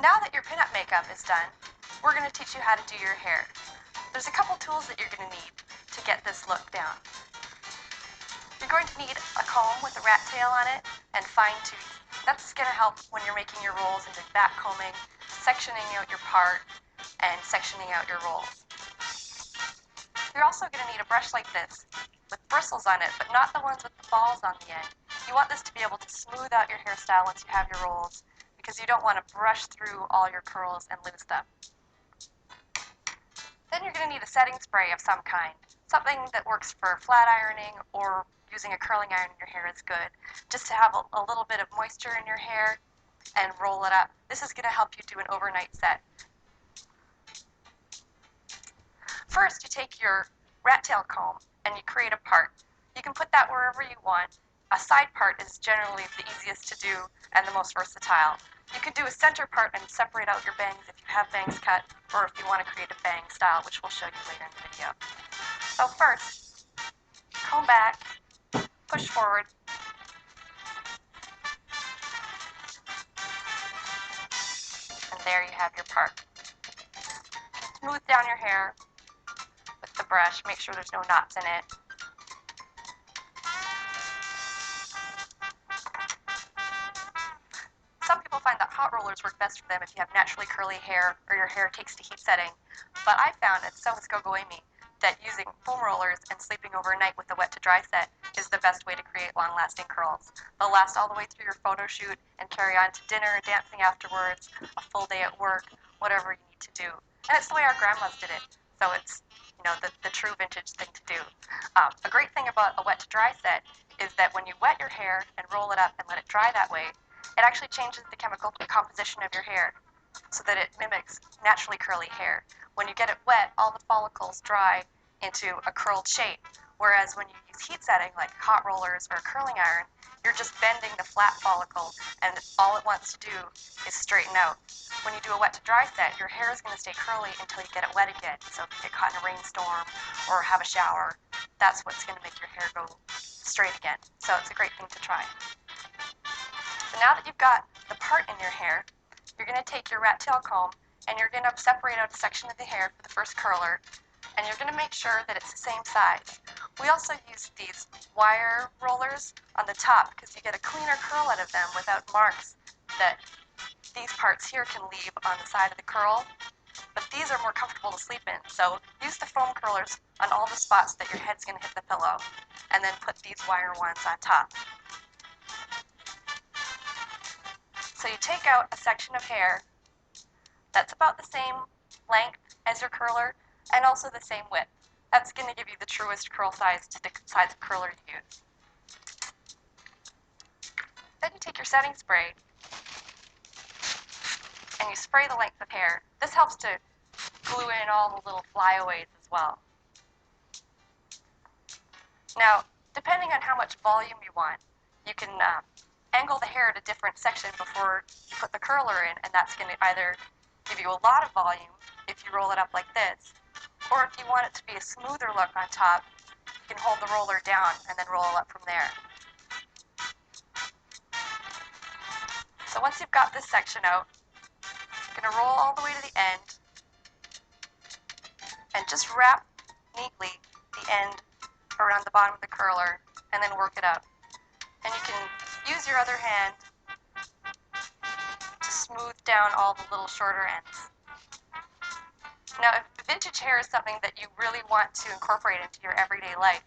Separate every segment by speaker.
Speaker 1: Now that your pinup makeup is done, we're going to teach you how to do your hair. There's a couple tools that you're going to need to get this look down. You're going to need a comb with a rat tail on it and fine tooth. That's going to help when you're making your rolls and doing back combing, sectioning out your part, and sectioning out your rolls. You're also going to need a brush like this with bristles on it, but not the ones with the balls on the end. You want this to be able to smooth out your hairstyle once you have your rolls, because you don't want to brush through all your curls and lose them. Then you're going to need a setting spray of some kind. Something that works for flat ironing or using a curling iron in your hair is good. Just to have a little bit of moisture in your hair and roll it up. This is going to help you do an overnight set. First, you take your rat tail comb and you create a part. You can put that wherever you want. A side part is generally the easiest to do and the most versatile. You can do a center part and separate out your bangs if you have bangs cut, or if you want to create a bang style, which we'll show you later in the video. So first, comb back, push forward, and there you have your part. Smooth down your hair with the brush, make sure there's no knots in it. Some people find that hot rollers work best for them if you have naturally curly hair or your hair takes to heat setting, but I found, and so has Gogoemi, that using foam rollers and sleeping overnight with a wet to dry set is the best way to create long-lasting curls. They'll last all the way through your photo shoot and carry on to dinner, dancing afterwards, a full day at work, whatever you need to do. And it's the way our grandmas did it, so it's the true vintage thing to do. A great thing about a wet to dry set is that when you wet your hair and roll it up and let it dry that way, it actually changes the chemical composition of your hair so that it mimics naturally curly hair. When you get it wet, all the follicles dry into a curled shape, whereas when you use heat setting like hot rollers or a curling iron, you're just bending the flat follicle and all it wants to do is straighten out. When you do a wet to dry set, your hair is going to stay curly until you get it wet again. So if you get caught in a rainstorm or have a shower, that's what's going to make your hair go straight again. So it's a great thing to try. So now that you've got the part in your hair, you're going to take your rat tail comb and you're going to separate out a section of the hair for the first curler, and you're going to make sure that it's the same size. We also use these wire rollers on the top because you get a cleaner curl out of them without marks that these parts here can leave on the side of the curl, but these are more comfortable to sleep in. So use the foam curlers on all the spots that your head's going to hit the pillow, and then put these wire ones on top. So you take out a section of hair that's about the same length as your curler and also the same width. That's going to give you the truest curl size to the size of curler you use. Then you take your setting spray and you spray the length of hair. This helps to glue in all the little flyaways as well. Now, depending on how much volume you want, you can angle the hair at a different section before you put the curler in, and that's going to either give you a lot of volume if you roll it up like this, or if you want it to be a smoother look on top, you can hold the roller down and then roll up from there. So once you've got this section out, you're going to roll all the way to the end and just wrap neatly the end around the bottom of the curler and then work it up. And you can use your other hand to smooth down all the little shorter ends. Now, if vintage hair is something that you really want to incorporate into your everyday life,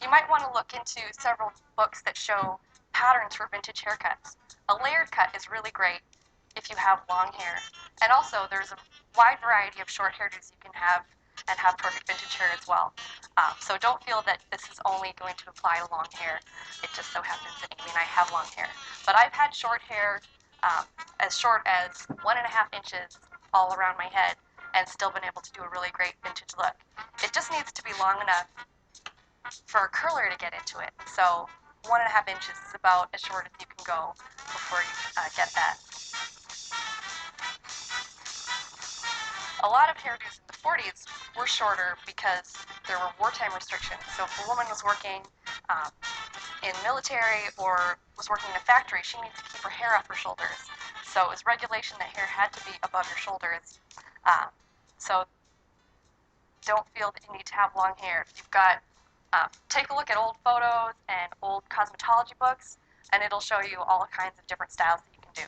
Speaker 1: you might want to look into several books that show patterns for vintage haircuts. A layered cut is really great if you have long hair. And also, there's a wide variety of short hairdos you can have and have perfect vintage hair as well. So don't feel that this is only going to apply to long hair. It just so happens that Amy and I have long hair. But I've had short hair as short as 1.5 inches all around my head and still been able to do a really great vintage look. It just needs to be long enough for a curler to get into it. So 1.5 inches is about as short as you can go before you get that. A lot of hairdos in the 40s were shorter because there were wartime restrictions. So if a woman was working in military or was working in a factory, she needed to keep her hair off her shoulders. So it was regulation that hair had to be above your shoulders. So don't feel that you need to have long hair. If you've got, take a look at old photos and old cosmetology books, and it'll show you all kinds of different styles that you can do.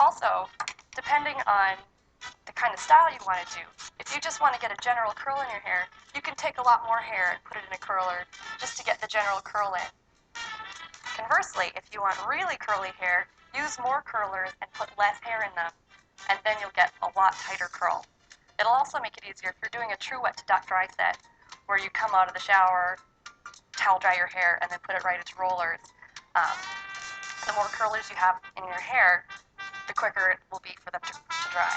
Speaker 1: Also, depending on the kind of style you want to do, if you just want to get a general curl in your hair, you can take a lot more hair and put it in a curler just to get the general curl in. Conversely, if you want really curly hair, use more curlers and put less hair in them, and then you'll get a lot tighter curl. It'll also make it easier if you're doing a true wet to duck dry set, where you come out of the shower, towel dry your hair, and then put it right into rollers. The more curlers you have in your hair, the quicker it will be for them to dry.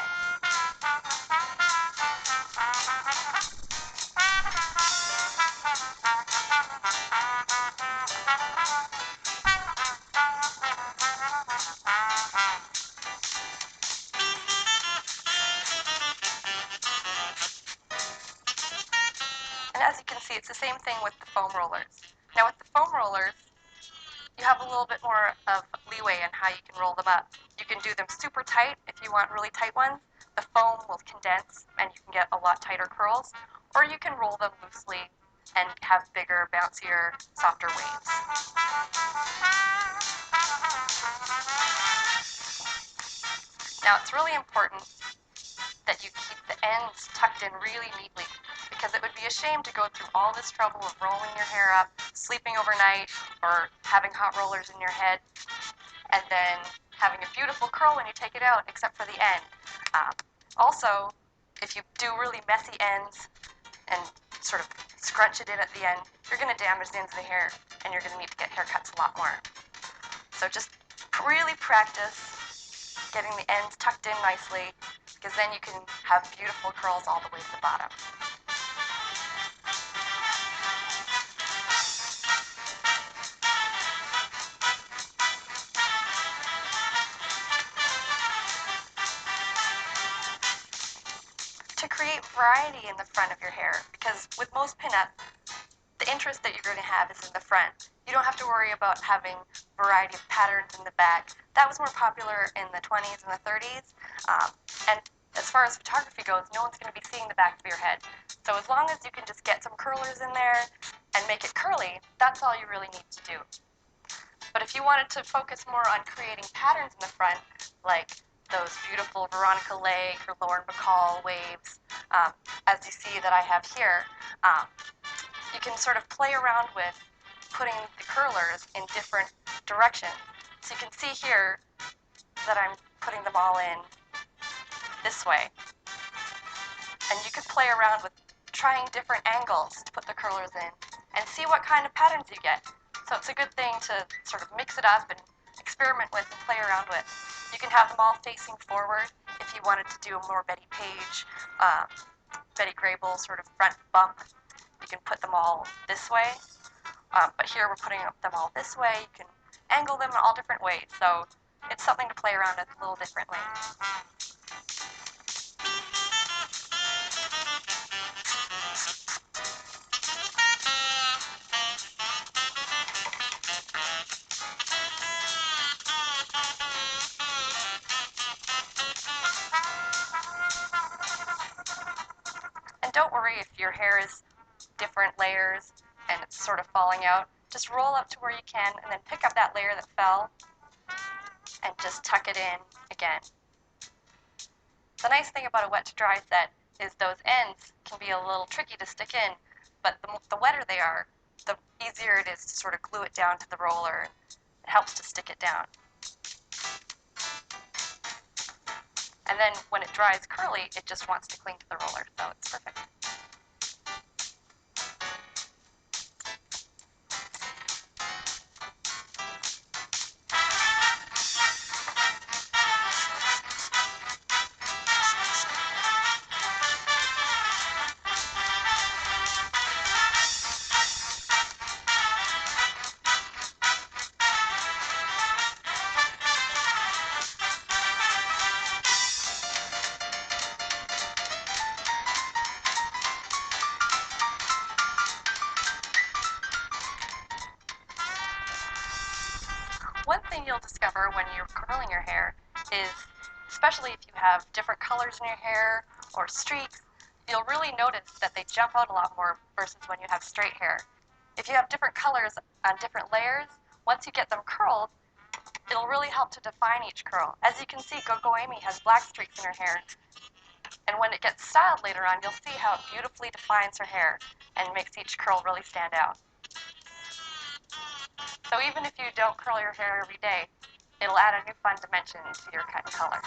Speaker 1: And as you can see, it's the same thing with the foam rollers. Now with the foam rollers, you have a little bit more of leeway in how you can roll them up. You can do them super tight if you want really tight ones. The foam will condense and you can get a lot tighter curls. Or you can roll them loosely and have bigger, bouncier, softer waves. Now it's really important that you keep the ends tucked in really neatly, because it would be a shame to go through all this trouble of rolling your hair up, sleeping overnight, or having hot rollers in your head, and then having a beautiful curl when you take it out, except for the end. Also, if you do really messy ends and sort of scrunch it in at the end, you're going to damage the ends of the hair, and you're going to need to get haircuts a lot more. So just really practice getting the ends tucked in nicely, because then you can have beautiful curls all the way to the bottom. To create variety in the front of your hair, because with most pinup, the interest that you're going to have is in the front. You don't have to worry about having variety of patterns in the back. That was more popular in the 20s and the 30s. And as far as photography goes, no one's going to be seeing the back of your head. So as long as you can just get some curlers in there and make it curly, that's all you really need to do. But if you wanted to focus more on creating patterns in the front, like those beautiful Veronica Lake or Lauren Bacall waves, as you see that I have here, you can sort of play around with putting the curlers in different directions. So you can see here that I'm putting them all in this way. And you can play around with trying different angles to put the curlers in and see what kind of patterns you get. So it's a good thing to sort of mix it up and experiment with and play around with. You can have them all facing forward if you wanted to do a more Betty Page, Betty Grable sort of front bump. You can put them all this way, but here we're putting them all this way. You can angle them in all different ways, so it's something to play around with a little differently. And don't worry if your hair is different layers and it's sort of falling out. Just roll up to where you can and then pick up that layer that fell and just tuck it in again. The nice thing about a wet to dry set is those ends can be a little tricky to stick in, but the wetter they are, the easier it is to sort of glue it down to the roller. It helps to stick it down. And then when it dries curly, it just wants to cling to the roller, so it's perfect. One thing you'll discover when you're curling your hair is, especially if you have different colors in your hair or streaks, you'll really notice that they jump out a lot more versus when you have straight hair. If you have different colors on different layers, once you get them curled, it'll really help to define each curl. As you can see, Go-Go Amy has black streaks in her hair, and when it gets styled later on, you'll see how it beautifully defines her hair and makes each curl really stand out. So even if you don't curl your hair every day, it'll add a new fun dimension to your cut and color.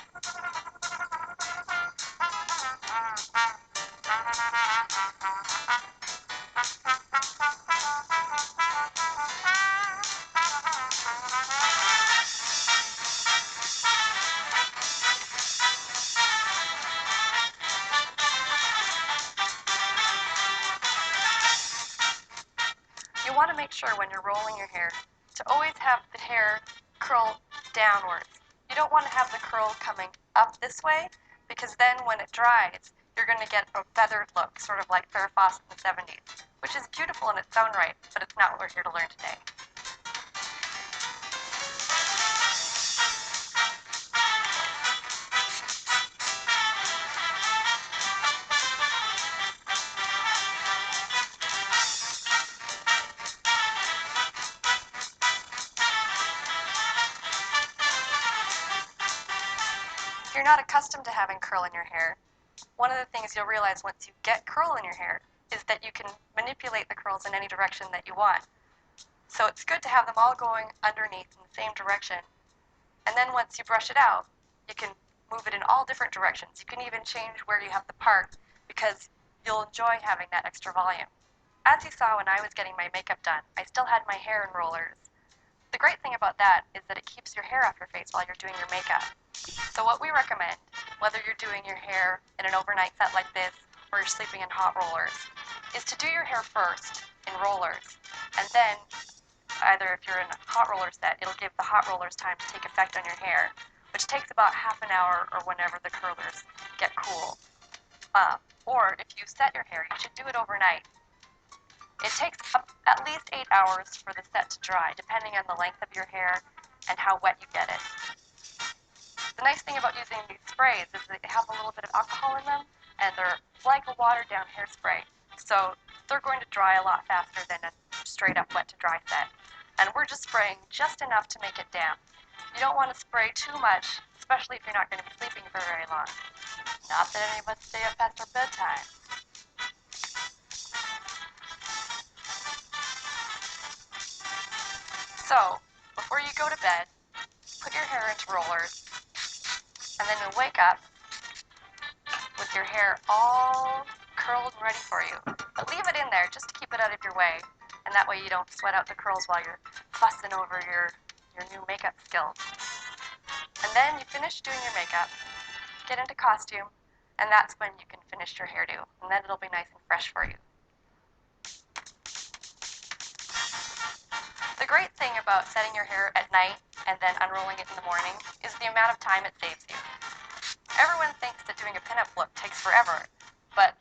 Speaker 1: You want to make sure when you're rolling your hair to always have the hair curl downwards. You don't want to have the curl coming up this way, because then when it dries, you're going to get a feathered look, sort of like Farrah Fawcett in the 70s, which is beautiful in its own right, but it's not what we're here to learn today. If you're not accustomed to having curl in your hair, one of the things you'll realize once you get curl in your hair is that you can manipulate the curls in any direction that you want. So it's good to have them all going underneath in the same direction. And then once you brush it out, you can move it in all different directions. You can even change where you have the part, because you'll enjoy having that extra volume. As you saw when I was getting my makeup done, I still had my hair in rollers. The great thing about that is that it keeps your hair off your face while you're doing your makeup. So what we recommend, whether you're doing your hair in an overnight set like this or you're sleeping in hot rollers, is to do your hair first in rollers. And then, either if you're in a hot roller set, it'll give the hot rollers time to take effect on your hair, which takes about half an hour or whenever the curlers get cool. Or if you set your hair, you should do it overnight. It takes at least 8 hours for the set to dry, depending on the length of your hair and how wet you get it. The nice thing about using these sprays is that they have a little bit of alcohol in them, and they're like a watered-down hairspray. So they're going to dry a lot faster than a straight-up wet-to-dry set. And we're just spraying just enough to make it damp. You don't want to spray too much, especially if you're not going to be sleeping for very long. Not that any of us stay up past our bedtime. So, before you go to bed, put your hair into rollers, and then you'll wake up with your hair all curled and ready for you. But leave it in there just to keep it out of your way, and that way you don't sweat out the curls while you're fussing over your new makeup skills. And then you finish doing your makeup, get into costume, and that's when you can finish your hairdo, and then it'll be nice and fresh for you. The great thing about setting your hair at night and then unrolling it in the morning is the amount of time it saves you. Everyone thinks that doing a pinup look takes forever, but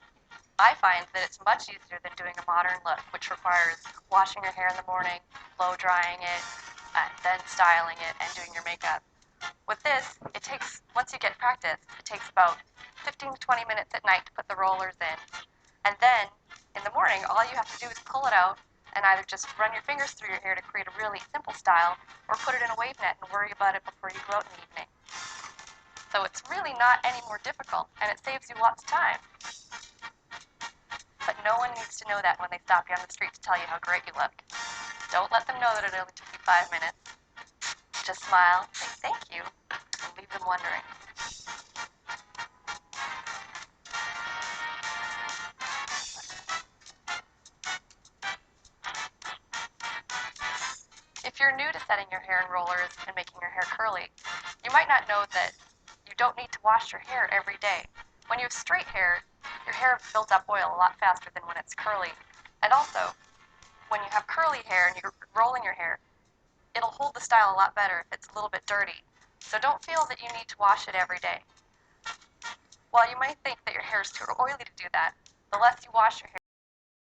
Speaker 1: I find that it's much easier than doing a modern look, which requires washing your hair in the morning, blow drying it, and then styling it and doing your makeup. With this, it takes, once you get practice, it takes about 15 to 20 minutes at night to put the rollers in. And then, in the morning, all you have to do is pull it out and either just run your fingers through your hair to create a really simple style, or put it in a wave net and worry about it before you go out in the evening. So it's really not any more difficult, and it saves you lots of time. But no one needs to know that when they stop you on the street to tell you how great you look. Don't let them know that it only took you 5 minutes. Just smile, say thank you, and leave them wondering. If you're new to setting your hair in rollers and making your hair curly, you might not know that you don't need to wash your hair every day. When you have straight hair, your hair builds up oil a lot faster than when it's curly. And also, when you have curly hair and you're rolling your hair, it'll hold the style a lot better if it's a little bit dirty. So don't feel that you need to wash it every day. While you might think that your hair is too oily to do that, the less you wash your hair,